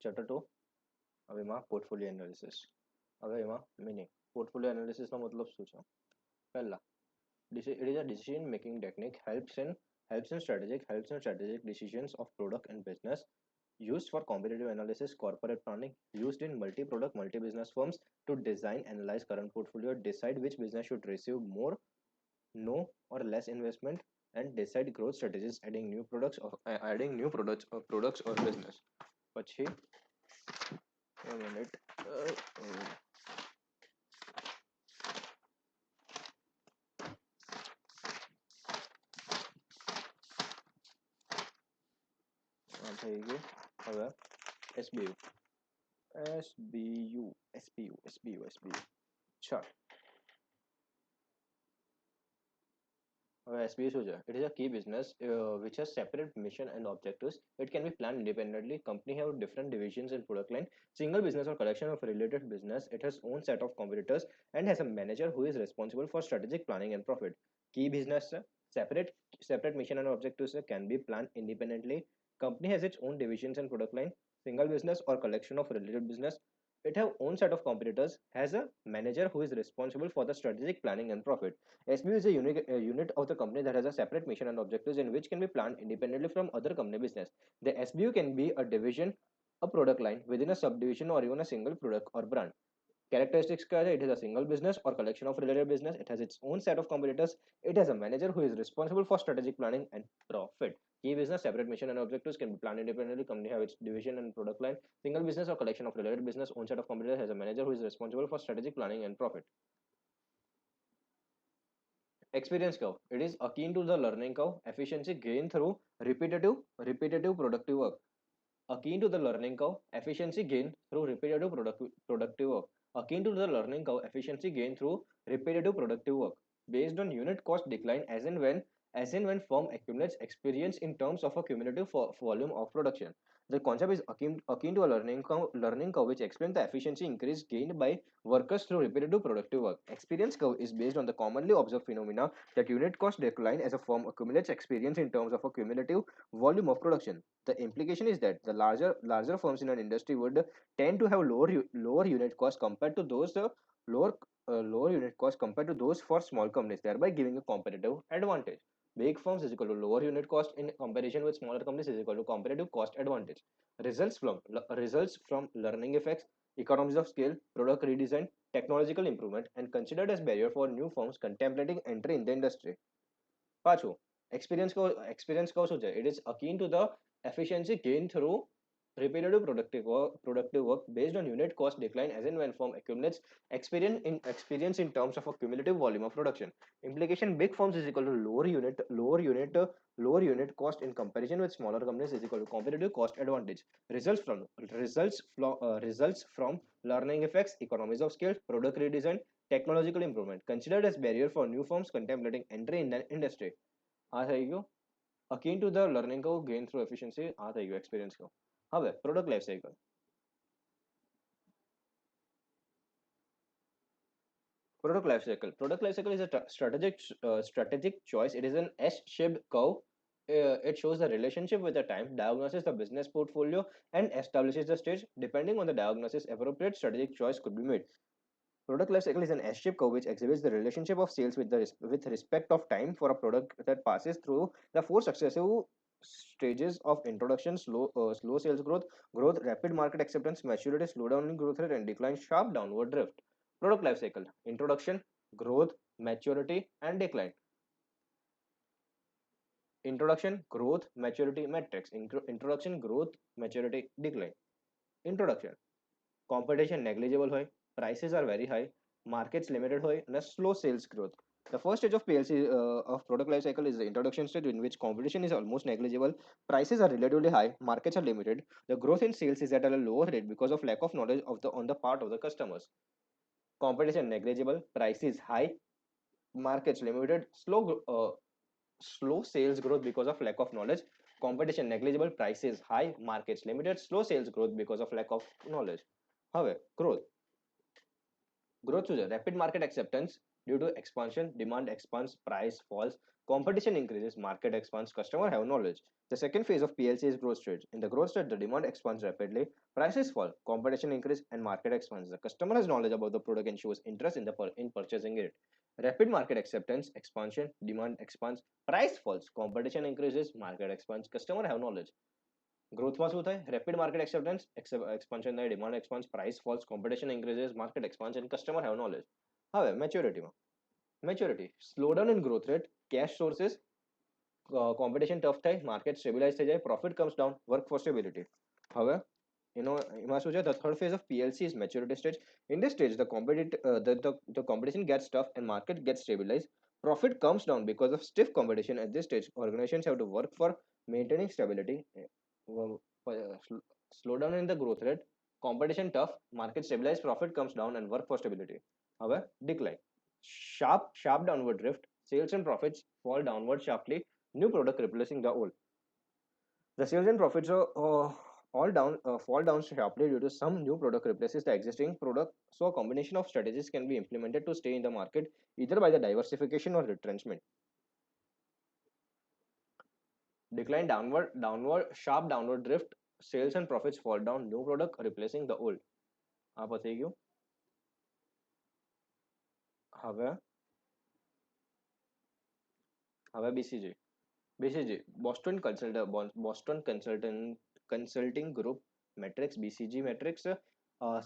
Chapter 2 હવે એમાં portfolio analysis. હવે એમાં મિનિંગ પોર્ટફોલિયો એનાલિસિસનો મતલબ શું છે? પહેલા, it is a decision making technique helps in strategic decisions of product and business used for competitive analysis, corporate planning, used in multi-product, multi-business firms to design, analyze current portfolio, decide which business should receive more, no or less investment, and decide growth strategies, adding new products or business. પછી one minute. થઈ ગયું. હવે SBU. ચાલ, હવે SBU શું છે? It is a key business which has separate mission and objectives. It can be planned independently. Company have different divisions and product line. Single business or collection of related business. It has own set of competitors and has a manager who is responsible for strategic planning and profit. Key business છે, separate mission and objectives છે, can be planned independently. Company has its own divisions and product line. Single business or collection of related business. It have own set of competitors, has a manager who is responsible for the strategic planning and profit. SBU is a unit of the company that has a separate mission and objectives in which can be planned independently from other company business. The SBU can be a division, a product line within a subdivision, or even a single product or brand. Characteristics क्या है? It is a single business or collection of related business. It has its own set of competitors. It has a manager who is responsible for strategic planning and profit. Key business, separate mission and objectives can be planned independently. Company have its division and product line. Single business or collection of related business. Own set of competitors, has a manager who is responsible for strategic planning and profit. Experience curve. It is akin to the learning curve. Efficiency gained through repetitive productive work. Akin to the learning curve. Efficiency gained through repetitive productive work. Akin to the learning curve, efficiency gained through repetitive productive work. Based on unit cost decline as in when firm accumulates experience in terms of a cumulative volume of production. The concept is akin to a learning curve which explains the efficiency increase gained by workers through repetitive productive work. Experience curve is based on the commonly observed phenomena that unit cost decline as a firm accumulates experience in terms of a cumulative volume of production. The implication is that the larger firms in an industry would tend to have lower unit costs compared to those lower unit costs compared to those for small companies, thereby giving a competitive advantage. Big firms is equal to lower unit cost in comparison with smaller companies is equal to competitive cost advantage. Results from learning effects, economies of scale, product redesign, technological improvement, and considered as barrier for new firms contemplating entry in the industry. પાછું experience કહું શું છે? It is akin to the efficiency gained through repetitive productive work based on unit cost decline as in when firm accumulates experience in terms of a cumulative volume of production. Implication: big firms is equal to lower unit cost in comparison with smaller companies is equal to competitive cost advantage. Results from learning effects, economies of scale, product redesign, technological improvement considered as barrier for new firms contemplating entry in the industry. આ થઈ ગયું akin to the learning curve gain through efficiency. આ થઈ ગયું experience curve. હવે product life cycle. Product life cycle. Product life cycle is a strategic choice. It is an S-shaped curve. It shows the relationship with the time, diagnoses the business portfolio, and establishes the stage. Depending on the diagnosis, appropriate strategic choice could be made. Product life cycle is an S-shaped curve which exhibits the relationship of sales with respect of time for a product that passes through the four successive stages of introduction, slow sales growth, rapid market acceptance, maturity, slowdown in growth rate, and decline, sharp downward drift. Product life cycle: introduction, growth, maturity, and decline. Introduction, growth, maturity metrics. Introduction, growth, maturity, decline. Introduction: competition negligible hoy, prices are very high, markets limited hoy, and a slow sales growth. The first stage of PLC of product life cycle is the introduction stage, in which competition is almost negligible, prices are relatively high, markets are limited. The growth in sales is at a lower rate because of lack of knowledge on the part of the customers. Competition negligible, prices high, markets limited, slow sales growth because of lack of knowledge. Competition negligible, prices high, markets limited, slow sales growth because of lack of knowledge. હવે growth શું છે? Rapid market acceptance, Due to expansion, demand expands, price falls, competition increases, market expands, customer have knowledge. The second phase of PLC is growth stage. In the growth stage, the demand expands rapidly, prices fall, competition increases, and market expands. The customer has knowledge about the product and shows interest in purchasing it. Rapid market acceptance, expansion, demand expands, price falls, competition increases, market expands, customer have knowledge. ગ્રોથમાં શું થાય rapid market acceptance expansion થાય demand expands price falls competition increases market expands and customer have knowledge હવે મેચ્યોરિટીમાં maturity slow down in growth rate cash sources competition tough થાય market stabilize થઈ જાય profit comes down work for stability હવે એમાં શું છે the third phase of PLC is maturity stage. In this stage the competition gets tough and market gets stabilized. Profit comes down because of stiff competition. At this stage organizations have to work for maintaining stability. Slowdown in the growth rate, competition tough, market stabilized, profit comes down, and work for stability. However, decline. Sharp downward drift, sales and profits fall downward sharply, new product replacing the old. The sales and profits are fall down sharply due to some new product replaces the existing product. So a combination of strategies can be implemented to stay in the market, either by the diversification or retrenchment. Decline sharp downward drift, sales and profits fall down, new product replacing the old. આ પતી ગયું હવે હવે BCG Boston Consulting Group metrics BCG metrics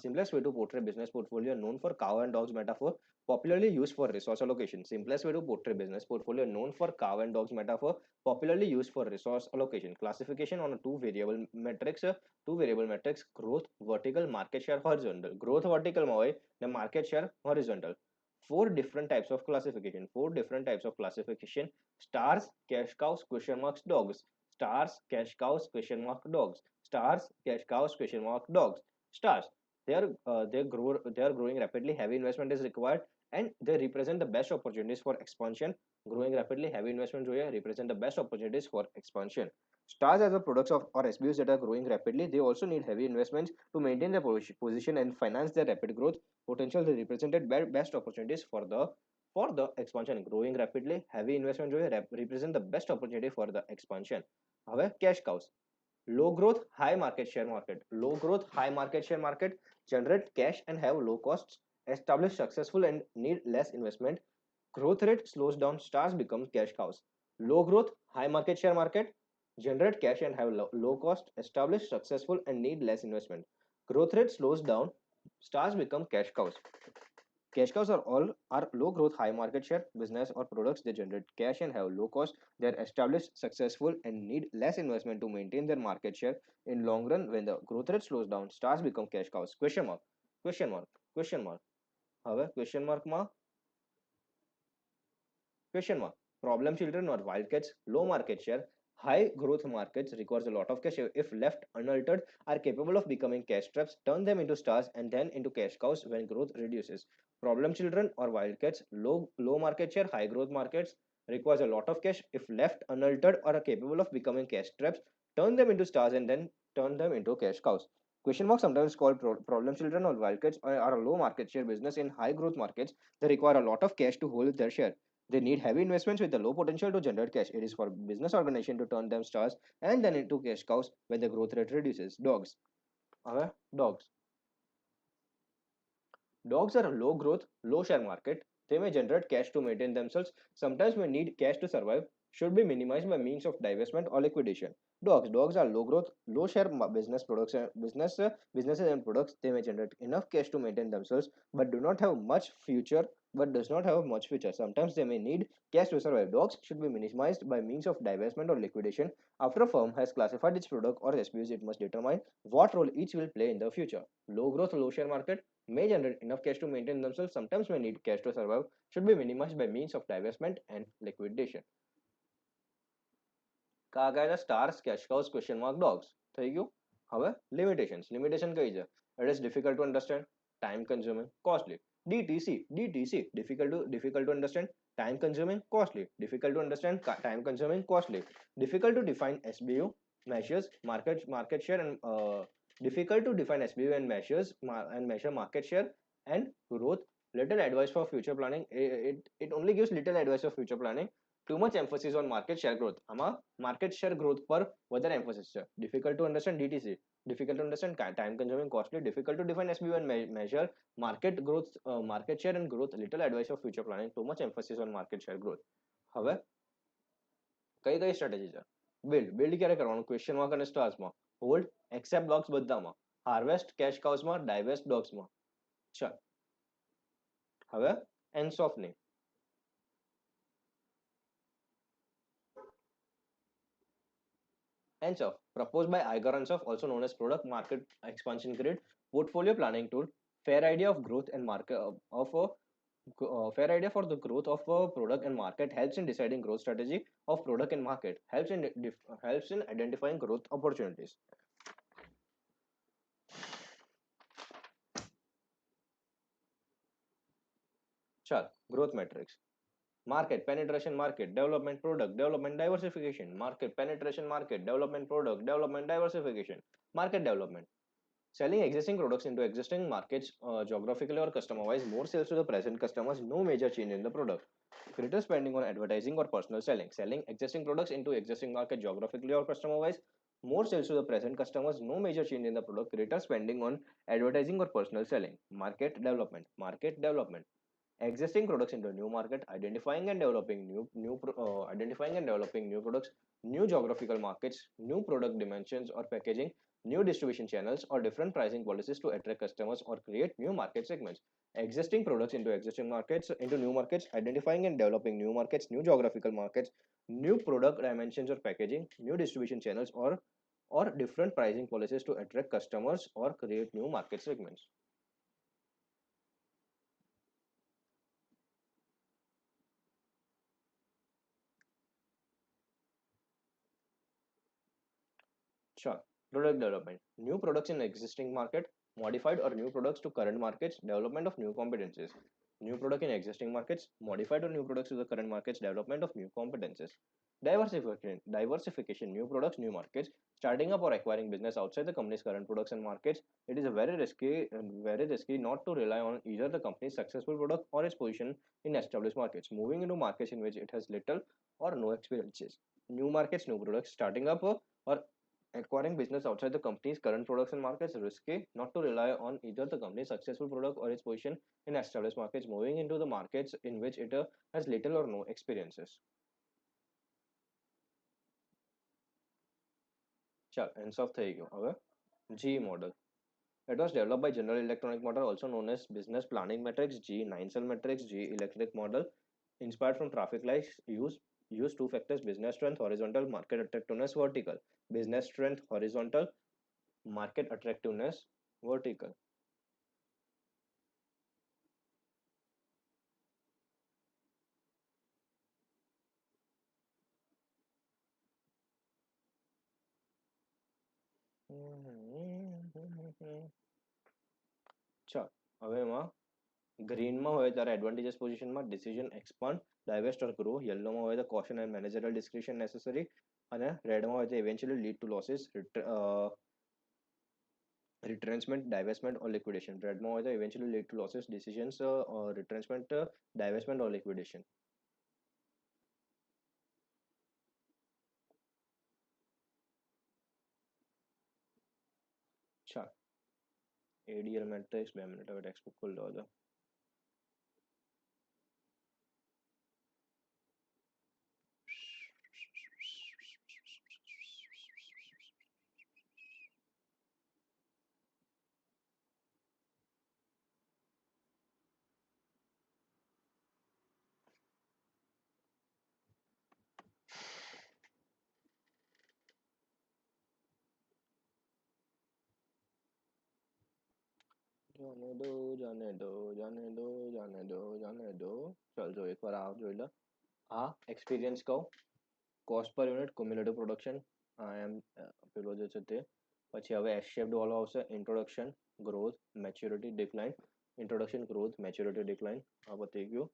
simplest way to portray business portfolio known for cow and dogs metaphor popularly used for resource allocation. Simplest way to portray business portfolio known for cow and dogs metaphor popularly used for resource allocation. Classification on two variable metrics growth vertical market share horizontal. Growth vertical માં હોય ને market share horizontal. Four different types of classification. Stars, cash cows, question marks, dogs. Stars, cash cows, question mark, dogs. Stars, cash cows, question mark, dogs. Stars, they are growing rapidly, heavy investment is required, and they represent the best opportunities for expansion. Growing rapidly, heavy investment represent the best opportunities for expansion. Stars as a products of or SBUs that are growing rapidly, they also need heavy investments to maintain their position and finance their rapid growth potential. They represented best opportunities for the expansion. Growing rapidly, heavy investment represent the best opportunity for the expansion. હવે cash cows, low growth high market share market generate cash and have low costs, establish successful and need less investment. Growth rate slows down, stars become cash cows. Low growth high market share market generate cash and have low cost, establish successful and need less investment. Growth rate slows down, stars become cash cows. Cash cows are low growth, high market share business or products. They generate cash and have low cost. They are established, successful, and need less investment to maintain their market share. In long run, when the growth rate slows down, stars become cash cows. Question mark. હવે question mark માં question mark. Problem children or wildcats, low market share, high growth markets requires a lot of cash. If left unaltered, are capable of becoming cash traps. Turn them into stars and then into cash cows when growth reduces. Problem children or wildcats, low market share, high growth markets requires a lot of cash. If left unaltered, are capable of becoming cash traps. Turn them into stars and then turn them into cash cows. Question mark, sometimes called problem children or wildcats, are a low market share business in high growth markets. They require a lot of cash to hold their share. They need heavy investments with a low potential to generate cash. It is for business organization to turn them stars and then into cash cows when the growth rate reduces. Dogs. Dogs. Dogs are a low growth, low share market. They may generate cash to maintain themselves, sometimes may need cash to survive, should be minimized by means of divestment or liquidation. Dogs are low growth, low share business products and businesses and products. They may generate enough cash to maintain themselves, but do not have much future. Does not have much future. Sometimes they may need cash to survive. Dogs should be minimized by means of divestment or liquidation. After a firm has classified its product or SBUs, it must determine what role each will play in the future. Low growth, low share market may generate enough cash to maintain themselves, sometimes may need cash to survive, should be minimized by means of divestment and liquidation. કાગાના stars, cash cows, question mark, dogs. થઈ ગયું. હવે limitations. Limitation કઈ છે? It is difficult to understand, time consuming, costly. DTC difficult to understand, time consuming, costly. Difficult to understand, time consuming, costly. Difficult to define SBU measures market share and difficult to define SBU and measure market share and growth Little advice for future planning. It only gives little advice for future planning. Too much emphasis on market share growth. આમાં market share growth પર વધારે emphasis છે. Difficult to understand DTC. Difficult to understand time consuming, costly. Difficult to define SBU and measure market growth, market share and growth. Little advice for future planning. Too much emphasis on market share growth. હવે કઈ કઈ strategy છે? Build ક્યારે કરવાનું? Question mark અને સ્ટાર્સમાં. Hold accept blocks બધામાં. Harvest cash કાઉસમાં, ડાયવેસ્ટ ડોગ્સમાં. ચાલ હવે એન્ડ્સ ઓફ ની. Ends of proposed by Iger Ansoff, also known as product market expansion grid, portfolio planning tool, fair idea of growth and market of a fair idea for the growth of a product and market, helps in deciding growth strategy of product and market, helps in identifying growth opportunities. Chal, growth metrics. Market penetration, market development, product development, diversification, market penetration, market development, product development, diversification, market development. Selling existing products into existing markets, geographically or customer wise, more sales to the present customers, no major change in the product. Greater spending on advertising or personal selling. Selling existing products into existing market, geographically or customer wise, more sales to the present customers, no major change in the product. Greater spending on advertising or personal selling. Market development. Market development. Existing products into a new market, identifying and developing new products, new geographical markets, new product dimensions or packaging, new distribution channels or different pricing policies to attract customers or create new market segments. Existing products into existing markets, into new markets, identifying and developing new markets, new geographical markets, new product dimensions or packaging, new distribution channels or different pricing policies to attract customers or create new market segments. Sure. Product development. New products in existing market, modified or new products to current markets, development of new competencies. New product in existing markets, modified or new products to the current markets, development of new competencies. Diversification, new products, new markets, starting up or acquiring business outside the company's current products and markets. It is very risky not to rely on either the company's successful product or its position in established markets. Moving into markets in which it has little or no experiences. New markets, new products, starting up or acquiring business outside the company's current products and markets is risky not to rely on either the company's successful product or its position in established markets. Moving into the markets in which it has little or no experiences. ચાલ ends off થઈ ગયો. હવે GE model. It was developed by General Electronic Model, also known as Business Planning Matrix, GE 9-cell matrix, GE Electric Model, inspired from traffic lights. Use two factors: business strength, horizontal; market attractiveness, vertical. Business strength, horizontal; market attractiveness, vertical. ચાલ હવે એમાં ગ્રીનમાં હોય ત્યારે advantageous પોઝિશનમાં decision expand, ડાયવેસ્ટ ઓર grow. યલોમાં હોય તો caution and મેનેજરલ description necessary, અને રેડમાં હોય તો eventually lead to losses, retrenchment, divestment or liquidation. Redમાં હોય તો eventually lead to losses, decisions, retrenchment, divestment or liquidation. ચાલ ADL મેટ્રિક્સ 2 મિનિટ હવે ટેક્સ્ટ બુક ખોલી દો તો. જાને દો. ચાલ જો એકવાર આ જોઈ લો. આ એક્સપિરિયન્સ કહું, કોસ્ટ પર યુનિટ, ક્યુમ્યુલેટિવ પ્રોડક્શન, આ એમ પેલો જે છે તે. પછી હવે એસ શેપ્ડ વાળો આવશે, introduction, growth, maturity, decline. Introduction, growth, maturity, decline. આ પતી ગયું.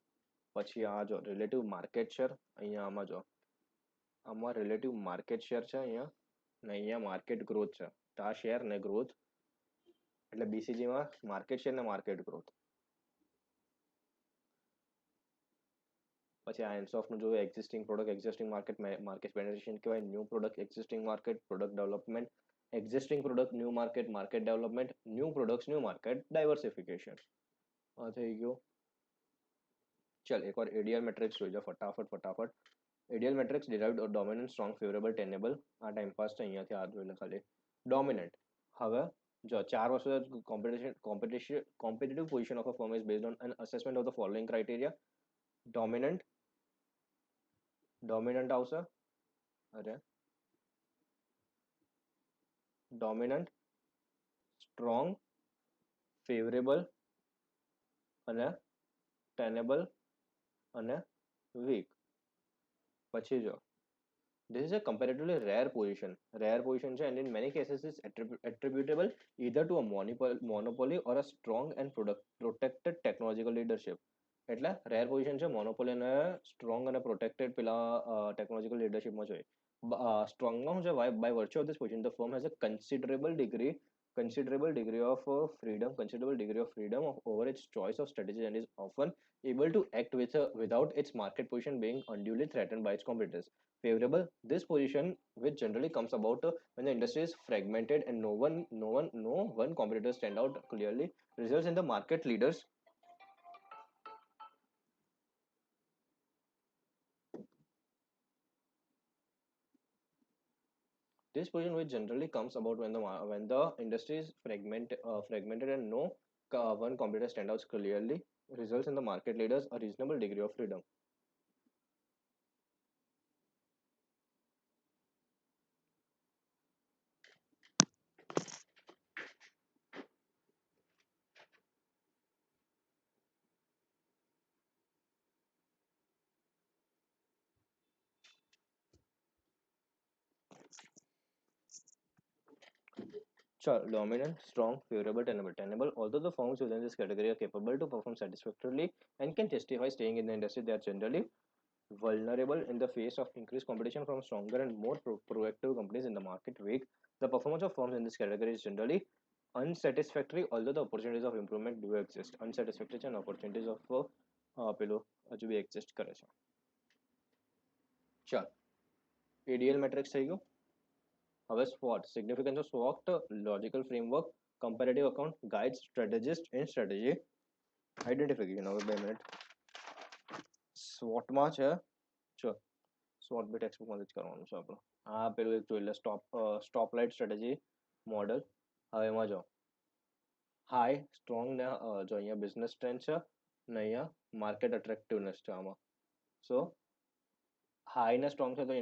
પછી આ જો રિલેટિવ માર્કેટ શેર, અહીંયા આમાં જો આમાં રિલેટિવ માર્કેટ શેર છે અહીંયા, ને અહીંયા માર્કેટ ગ્રોથ છે. તો આ શેર ને ગ્રોથ એટલે BCG માં માર્કેટ શેર ને માર્કેટ ગ્રોથ. પછી આ એન્સોફનું જોયું existing product existing market penetration કહેવાય, new product existing market product development, existing product new market market development, new products new market diversification. આ થઈ ગયું. ચલ એકવાર એડીઆર મેટ્રિક્સ જોઈ લો ફટાફટ. ADL matrix derived dominant strong favourable tenable. આ ટાઈમ પાસ છે, અહીંયાથી આ જોઈ લે ખાલી. ડોમિનન્ટ. હવે જો 4 વર્ષ competitive position of a firm is based on an assessment of the following criteria. Dominant આવશે. અરે ડોમિનન્ટ, સ્ટ્રોંગ, ફેવરેબલ અને ટેનેબલ અને વીક. પછી જો this is a comparatively rare position. Rare position છે and in many cases is attributable either to a monopoly or a strong and protected technological leadership. એટલે rare position છે, monopoly અને strong અને protected પેલા technological લીડરશિપમાં જોઈએ. સ્ટ્રોંગમાં શું છે, by virtue of this position the firm has a considerable degree of freedom over its choice of strategy and is often able to act without its market position being unduly threatened by its competitors. Favorable, this position which generally comes about when the industry is fragmented and no one competitor stand out clearly, results in the market leaders this position which generally comes about when the industry is fragmented and no one competitor stand out clearly, results in the market leaders a reasonable degree of freedom. Dominant, strong, favorable, tenable. Tenable, although the firms within this category are capable to perform satisfactorily and can justify staying in the industry, they are generally vulnerable in the face of increased competition from stronger and more proactive companies in the market. Weak, the performance of firms in this category is generally unsatisfactory, although the opportunities of improvement do exist. Unsatisfactory and opportunities of પેલું હજુ બી exist કરે છે. ચાલ ADL matrix થઈ ગયું. હવે SWOT, significance of SWOT, logical framework, comparative account, guides, strategist and strategy identification. હવે 2 minute SWOT માં છે. ચો SWOT બી ટેક્સ્ટબુક માં જ કરવાનું છે આપણું. આ પેલું એક જોઈ લે સ્ટોપ લાઇટ સ્ટ્રેટેજી મોડલ. હવે એમાં જો હાઈ સ્ટ્રોંગ ને જો અહીંયા બિઝનેસ ટ્રેન્ડ છે ને અહીંયા માર્કેટ અટ્રેક્ટિવનેસ છે આમાં. સો હાઈ ને સ્ટ્રોંગ છે તો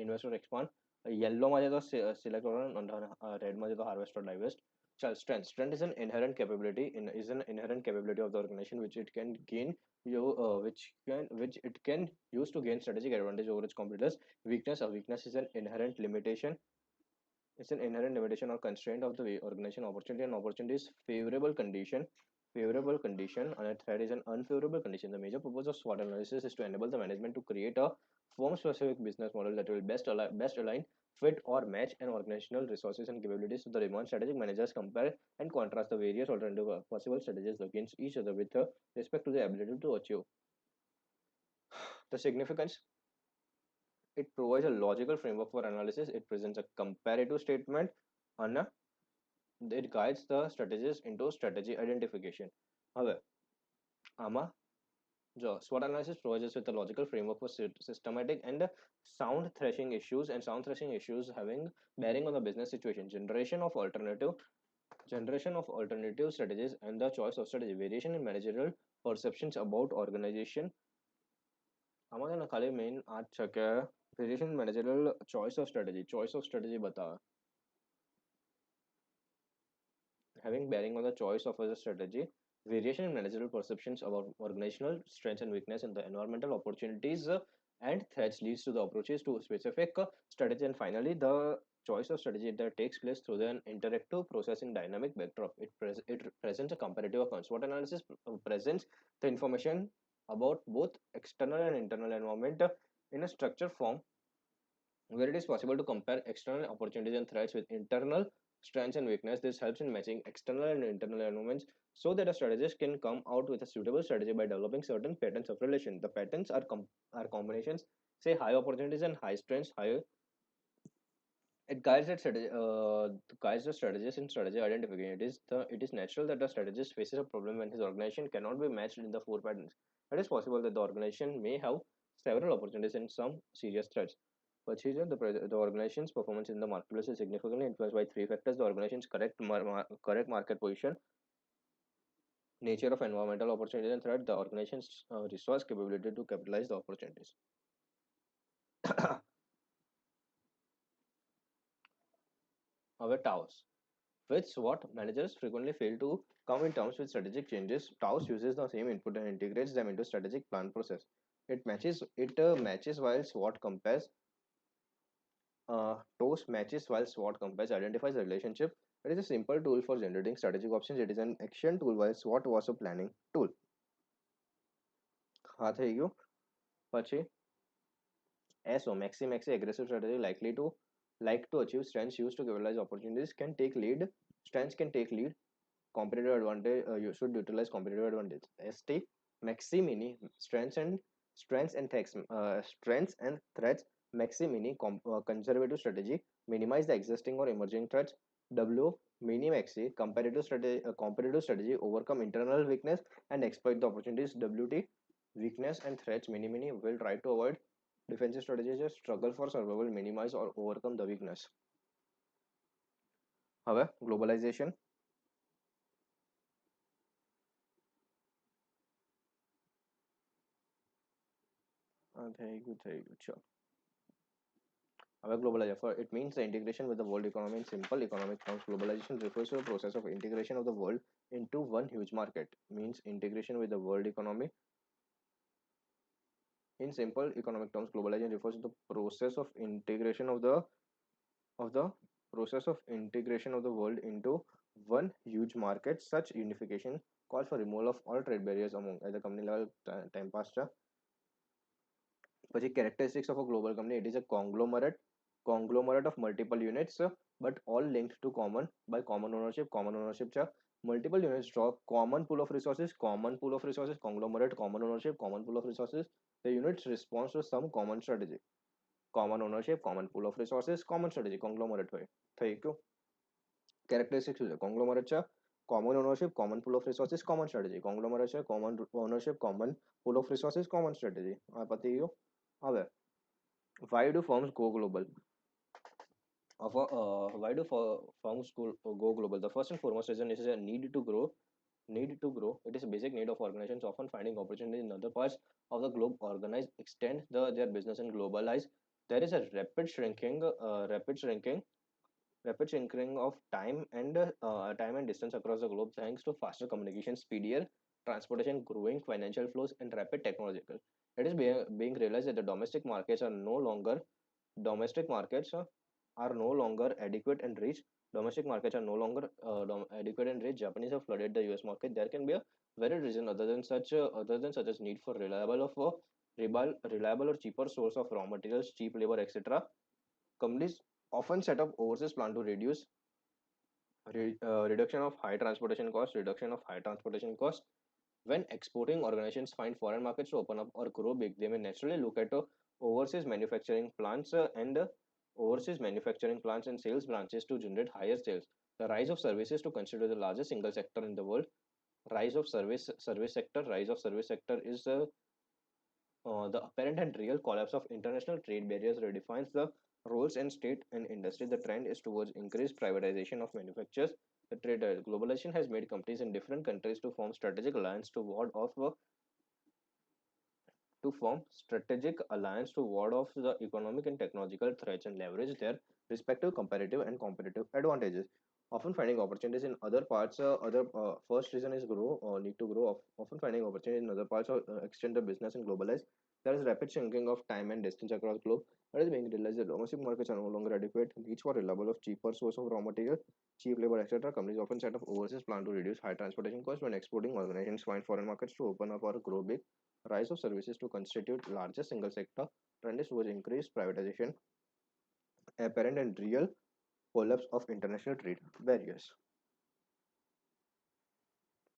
ઇન્વેસ્ટર એક્સપાન્ડ, येलोમાં છે તો સિલેક્ટ કરવાનું અને રેડમાં છે તો હાર્વેસ્ટ ઓર ડાઇવેસ્ટ. ચાલ strength is an inherent capability of the organization which it can gain which it can use to gain strategic advantage over its competitors. A weakness is an inherent limitation. It's an inherent limitation or constraint of the organization. Opportunity is favorable condition, and a threat is an unfavorable condition. The major purpose of SWOT analysis is to enable the management to create a firm-specific business model that will best align, fit, or match an organizational resources and capabilities to the demand. Strategic managers compare and contrast the various alternative possible strategies against each other with respect to the ability to achieve. The significance: it provides a logical framework for analysis. It presents a comparative statement and it guides the strategies into strategy identification. હવે આમાં જો SWOT analysis provides us with a logical framework for systematic and sound threshing issues having bearing on the business situation. Generation of alternative strategies and the choice of strategy. Variation in managerial perceptions about organization. આમાં છે ને ખાલી main આ જ છે કે variation in managerial choice of strategy બતાવે. Having bearing on the choice of a strategy, variation in managerial perceptions about organizational strengths and weakness and the environmental opportunities and threats leads to the approaches to specific strategy. And finally, the choice of strategy that takes place through an interactive processing dynamic backdrop. It presents a comparative account. SWOT analysis presents the information about both external and internal environment in a structured form where it is possible to compare external opportunities and threats with internal strengths and weakness. This helps in matching external and internal environments so that a strategist can come out with a suitable strategy by developing certain patterns of relation. The patterns are combinations, say high opportunities and high strengths, high it guides that strategy, guides the strategist in strategy identification. It is natural that the strategist faces a problem when his organization cannot be matched in the four patterns. It is possible that the organization may have several opportunities and some serious threats. But here, the organization's performance in the marketplace is significantly influenced by three factors: the organization's correct market position, nature of environmental opportunities and threat, the organization's resource capability to capitalize the opportunities. Our TAOs. With SWOT, managers frequently fail to come in terms with strategic changes. Taos uses the same input and integrates them into strategic plan process. It matches while SWOT compares. TOAS matches while SWOT compares identifies the relationship. It is a simple tool for generating strategic options. It is an action tool while SWOT was a planning tool. હા થઈ ગયું પછી SO maxi aggressive strategy like to achieve strengths used to capitalize opportunities can take lead. Strengths can take lead. Competitive advantage, you should utilize competitive advantage. ST maxi mini strengths and threats. Maxi mini conservative strategy, minimize the existing or emerging threats. W mini maxi competitive strategy, overcome internal weakness and exploit the opportunities. WT weakness and threats, mini will try to avoid defensive strategies, just struggle for survival, minimize or overcome the weakness. હવે globalisation થઈ ગયું ચલો હવે globalization, it means the integration with the world economy. In simple economic terms, globalization refers to the process of integration of the world into one huge market. Means integration with the world economy. In simple economic terms, globalization refers to the process of integration of the process of integration of the world into one huge market. Such unification calls for removal of all trade barriers among at the company level. Time past. પછી characteristics of a global company, it is a conglomerate of multiple units, but all linked to common ownership. Multiple units draw common pool of resources, conglomerate, common ownership, common pool of resources. The units responds to some common strategy. Common ownership, common pool of resources, common strategy, conglomerate હોય થઈ ગયું. Characteristics શું છે? Conglomerate છે, common ownership, common pool of resources, common strategy. Conglomerate છે, common ownership, common pool of resources, common strategy. પતી ગયું. હવે why do firms go global? Why do firms go global? The first and foremost reason is a need to grow. It is a basic need of organizations, often finding opportunities in other parts of the globe. Organize, extend their business and globalize. There is a rapid shrinking of time and distance across the globe thanks to faster communication, speedier transportation, growing financial flows, and rapid technological. It is being realized that the domestic markets are no longer adequate and rich. Domestic markets are no longer adequate and rich. Japanese have flooded the US market. There can be a valid reason other than such as need for reliable or cheaper source of raw materials, cheap labor, etc. Companies often set up overseas plan to reduction of high transportation costs. When exporting organizations find foreign markets to open up or grow big, they may naturally look at overseas manufacturing plants and sales branches to generate higher sales. The rise of services to consider the largest single sector in the world. Rise of service sector is the apparent and real collapse of international trade barriers redefines the roles in state and industry. The trend is towards increased privatization of manufacturers. The trade globalization has made companies in different countries to form strategic alliance to ward off the economic and technological threats and leverage their respective competitive advantages. Often finding opportunities in other parts. Other First reason is need to grow. Often finding opportunities in other parts or extend the business and globalize. There is rapid shrinking of time and distance across globe. It is being realized that domestic markets are no longer adequate. Reach for reliable of cheaper source of raw material, cheap labor, etc. Companies often set up overseas plan to reduce high transportation costs. When exporting, organizations find foreign markets to open up or grow big. Rise of services to constitute largest single sector. Trend is towards increased privatization. Apparent and real collapse of international trade barriers.